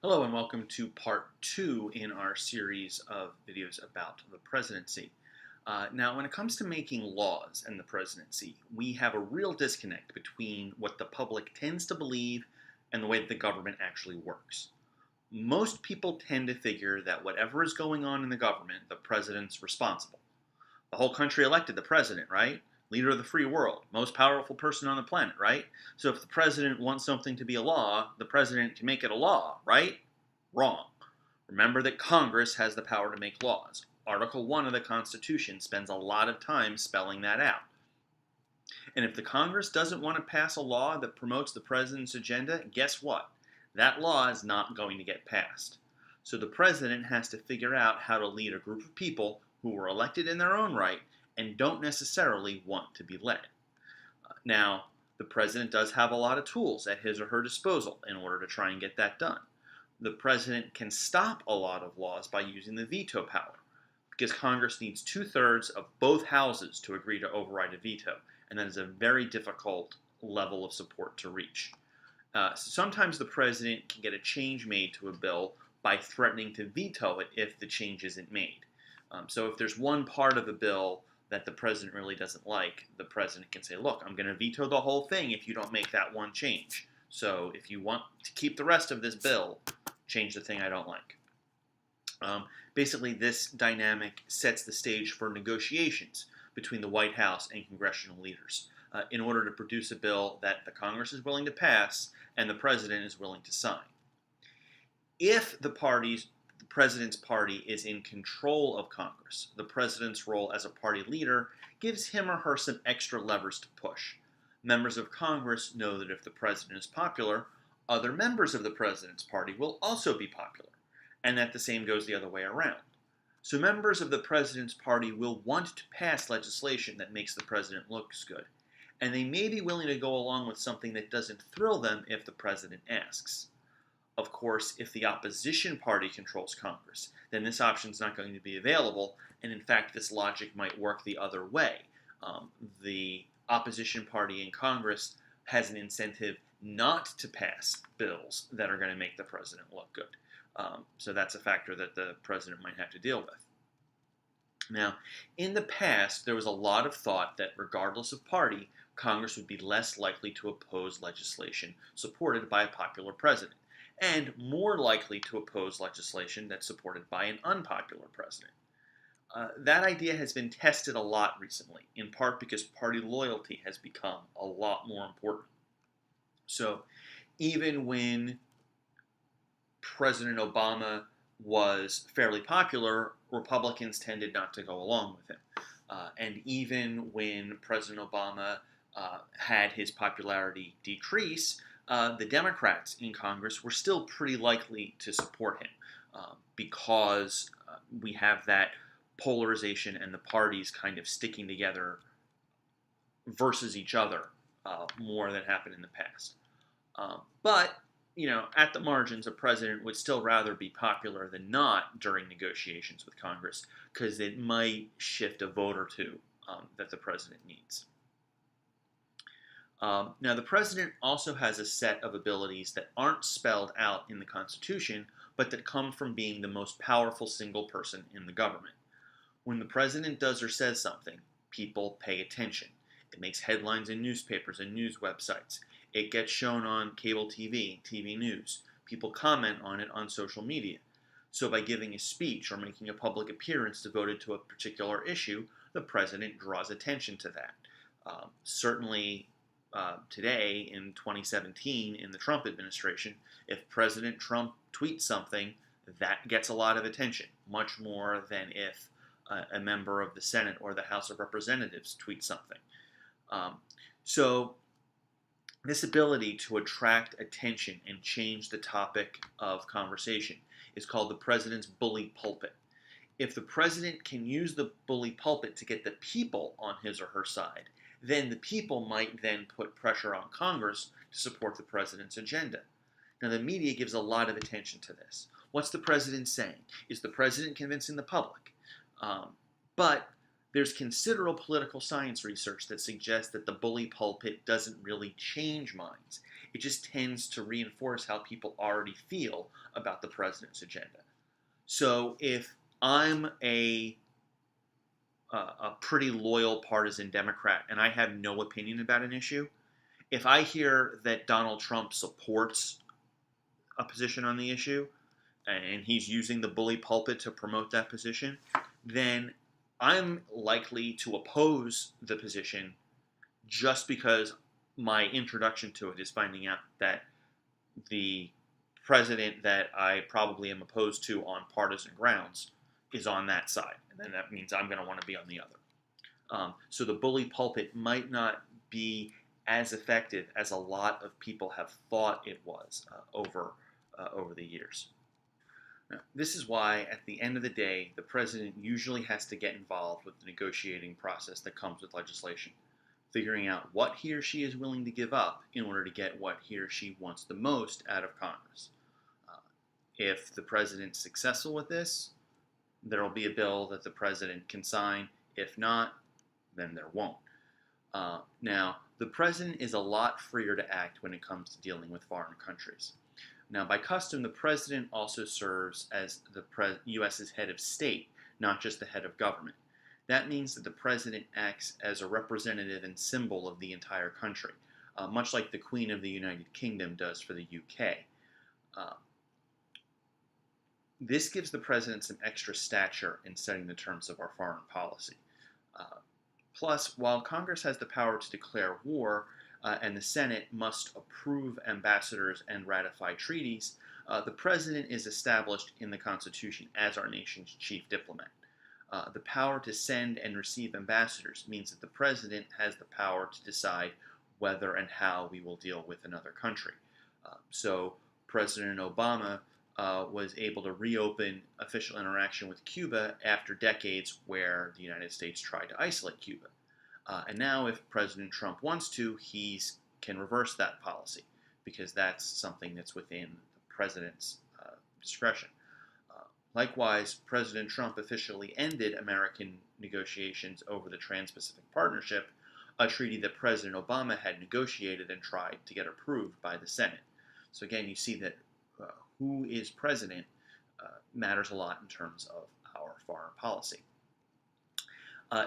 Hello and welcome to part 2 in our series of videos about the presidency. Now, when it comes to making laws and the presidency, we have a real disconnect between what the public tends to believe and the way that the government actually works. Most people tend to figure that whatever is going on in the government, the president's responsible. The whole country elected the president, right? Leader of the free world, most powerful person on the planet, right? So if the president wants something to be a law, the president can make it a law, right? Wrong. Remember that Congress has the power to make laws. Article 1 of the Constitution spends a lot of time spelling that out. And if the Congress doesn't want to pass a law that promotes the president's agenda, guess what? That law is not going to get passed. So the president has to figure out how to lead a group of people who were elected in their own right and don't necessarily want to be led. Now, the president does have a lot of tools at his or her disposal in order to try and get that done. The president can stop a lot of laws by using the veto power, because Congress needs 2/3 of both houses to agree to override a veto, and that is a very difficult level of support to reach. Sometimes the president can get a change made to a bill by threatening to veto it if the change isn't made. So if there's one part of the bill that the president really doesn't like, the president can say, look, I'm going to veto the whole thing if you don't make that one change. So if you want to keep the rest of this bill, change the thing I don't like. Basically, this dynamic sets the stage for negotiations between the White House and congressional leaders in order to produce a bill that the Congress is willing to pass and the president is willing to sign. If the president's party is in control of Congress, the president's role as a party leader gives him or her some extra levers to push. Members of Congress know that if the president is popular, other members of the president's party will also be popular, and that the same goes the other way around. So members of the president's party will want to pass legislation that makes the president look good, and they may be willing to go along with something that doesn't thrill them if the president asks. Of course, if the opposition party controls Congress, then this option is not going to be available, and in fact, this logic might work the other way. The opposition party in Congress has an incentive not to pass bills that are going to make the president look good. So that's a factor that the president might have to deal with. Now, in the past, there was a lot of thought that regardless of party, Congress would be less likely to oppose legislation supported by a popular president, and more likely to oppose legislation that's supported by an unpopular president. That idea has been tested a lot recently, in part because party loyalty has become a lot more important. So even when President Obama was fairly popular, Republicans tended not to go along with him. And even when President Obama had his popularity decrease, the Democrats in Congress were still pretty likely to support him because we have that polarization and the parties kind of sticking together versus each other more than happened in the past. But, at the margins, a president would still rather be popular than not during negotiations with Congress because it might shift a vote or two that the president needs. Now, the president also has a set of abilities that aren't spelled out in the Constitution, but that come from being the most powerful single person in the government. When the president does or says something, people pay attention. It makes headlines in newspapers and news websites. It gets shown on cable TV, TV news. People comment on it on social media. So by giving a speech or making a public appearance devoted to a particular issue, the president draws attention to that. Certainly today, in 2017, in the Trump administration, if President Trump tweets something, that gets a lot of attention, much more than if a member of the Senate or the House of Representatives tweets something. So this ability to attract attention and change the topic of conversation is called the president's bully pulpit. If the president can use the bully pulpit to get the people on his or her side, then the people might then put pressure on Congress to support the president's agenda. Now, the media gives a lot of attention to this. What's the president saying? Is the president convincing the public? But there's considerable political science research that suggests that the bully pulpit doesn't really change minds. It just tends to reinforce how people already feel about the president's agenda. So if I'm a pretty loyal partisan Democrat and I have no opinion about an issue, if I hear that Donald Trump supports a position on the issue and he's using the bully pulpit to promote that position, then I'm likely to oppose the position just because my introduction to it is finding out that the president that I probably am opposed to on partisan grounds is on that side. And then that means I'm going to want to be on the other. So the bully pulpit might not be as effective as a lot of people have thought it was over the years. Now, this is why, at the end of the day, the president usually has to get involved with the negotiating process that comes with legislation, figuring out what he or she is willing to give up in order to get what he or she wants the most out of Congress. If the president's successful with this, there will be a bill that the president can sign. If not, then there won't. Now, the president is a lot freer to act when it comes to dealing with foreign countries. Now, by custom, the president also serves as the U.S.'s head of state, not just the head of government. That means that the president acts as a representative and symbol of the entire country, much like the Queen of the United Kingdom does for the UK. This gives the president some extra stature in setting the terms of our foreign policy. Plus, while Congress has the power to declare war, and the Senate must approve ambassadors and ratify treaties, the president is established in the Constitution as our nation's chief diplomat. The power to send and receive ambassadors means that the president has the power to decide whether and how we will deal with another country. So President Obama was able to reopen official interaction with Cuba after decades where the United States tried to isolate Cuba. And now, if President Trump wants to, he can reverse that policy because that's something that's within the president's discretion. Likewise, President Trump officially ended American negotiations over the Trans-Pacific Partnership, a treaty that President Obama had negotiated and tried to get approved by the Senate. So again, you see that who is president matters a lot in terms of our foreign policy.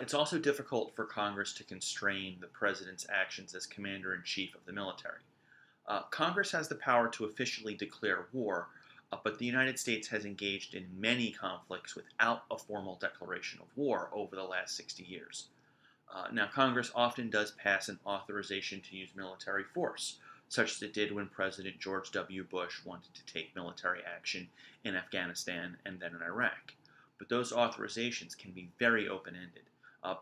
It's also difficult for Congress to constrain the president's actions as commander-in-chief of the military. Congress has the power to officially declare war, but the United States has engaged in many conflicts without a formal declaration of war over the last 60 years. Now, Congress often does pass an authorization to use military force, such as it did when President George W. Bush wanted to take military action in Afghanistan and then in Iraq. But those authorizations can be very open-ended.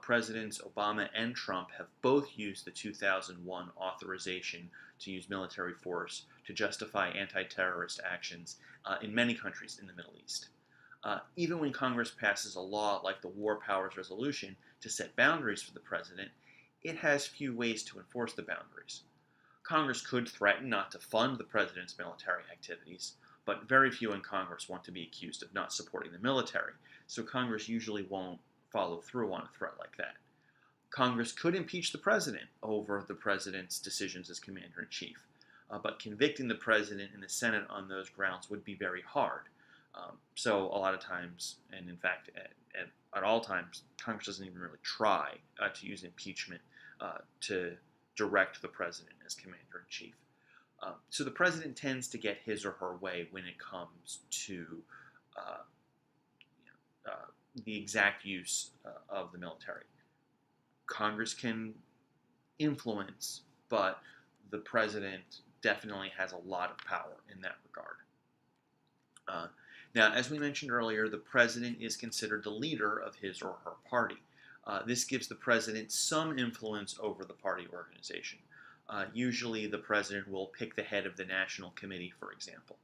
Presidents Obama and Trump have both used the 2001 authorization to use military force to justify anti-terrorist actions in many countries in the Middle East. Even when Congress passes a law like the War Powers Resolution to set boundaries for the president, it has few ways to enforce the boundaries. Congress could threaten not to fund the president's military activities, but very few in Congress want to be accused of not supporting the military, so Congress usually won't follow through on a threat like that. Congress could impeach the president over the president's decisions as commander-in-chief, but convicting the president in the Senate on those grounds would be very hard. So a lot of times, and in fact at all times, Congress doesn't even really try to use impeachment to direct the president as commander-in-chief. So the president tends to get his or her way when it comes to the exact use of the military. Congress can influence, but the president definitely has a lot of power in that regard. Now, as we mentioned earlier, the president is considered the leader of his or her party. This gives the president some influence over the party organization. Usually the president will pick the head of the national committee, for example.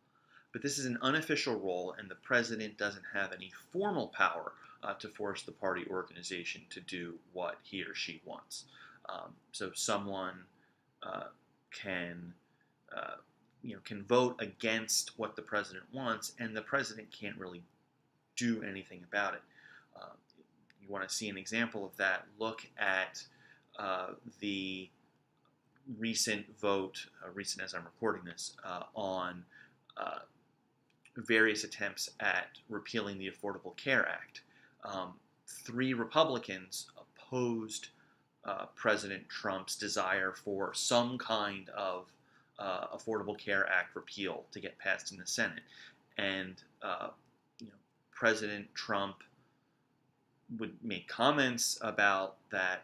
But this is an unofficial role, and the president doesn't have any formal power to force the party organization to do what he or she wants. So someone can vote against what the president wants, and the president can't really do anything about it. You want to see an example of that, look at the recent vote, recent as I'm recording this, on uh, various attempts at repealing the Affordable Care Act. Three Republicans opposed President Trump's desire for some kind of Affordable Care Act repeal to get passed in the Senate, and you know, President Trump would make comments about that,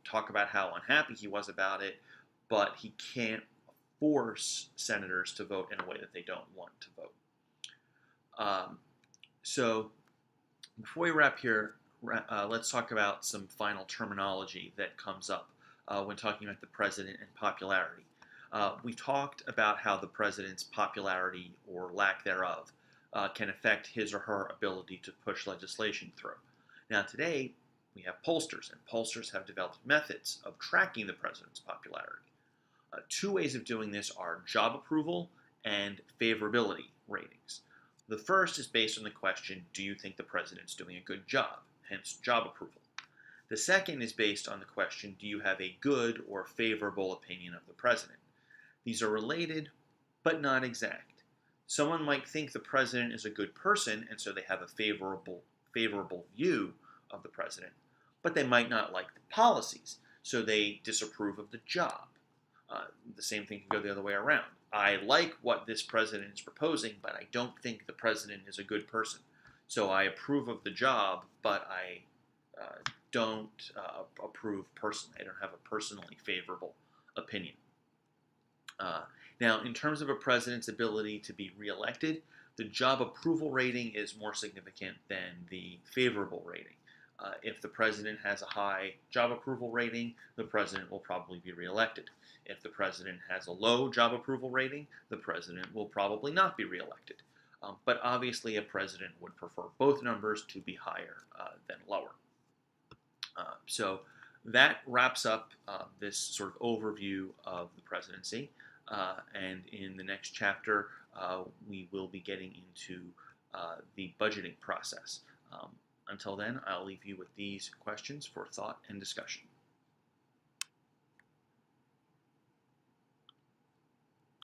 talk about how unhappy he was about it, but he can't force senators to vote in a way that they don't want to vote. So before we wrap here, let's talk about some final terminology that comes up when talking about the president and popularity. We talked about how the president's popularity or lack thereof can affect his or her ability to push legislation through. Now today, we have pollsters, and pollsters have developed methods of tracking the president's popularity. Two ways of doing this are job approval and favorability ratings. The first is based on the question, do you think the president's doing a good job? Hence, job approval. The second is based on the question, do you have a good or favorable opinion of the president? These are related, but not exact. Someone might think the president is a good person, and so they have a favorable view of the president, but they might not like the policies, so they disapprove of the job. The same thing can go the other way around. I like what this president is proposing, but I don't think the president is a good person. So I approve of the job, but I don't approve personally. I don't have a personally favorable opinion. Now, in terms of a president's ability to be reelected, the job approval rating is more significant than the favorable rating. If the president has a high job approval rating, the president will probably be reelected. If the president has a low job approval rating, the president will probably not be reelected. But obviously, a president would prefer both numbers to be higher than lower. So that wraps up this sort of overview of the presidency. And in the next chapter, we will be getting into the budgeting process. Until then, I'll leave you with these questions for thought and discussion.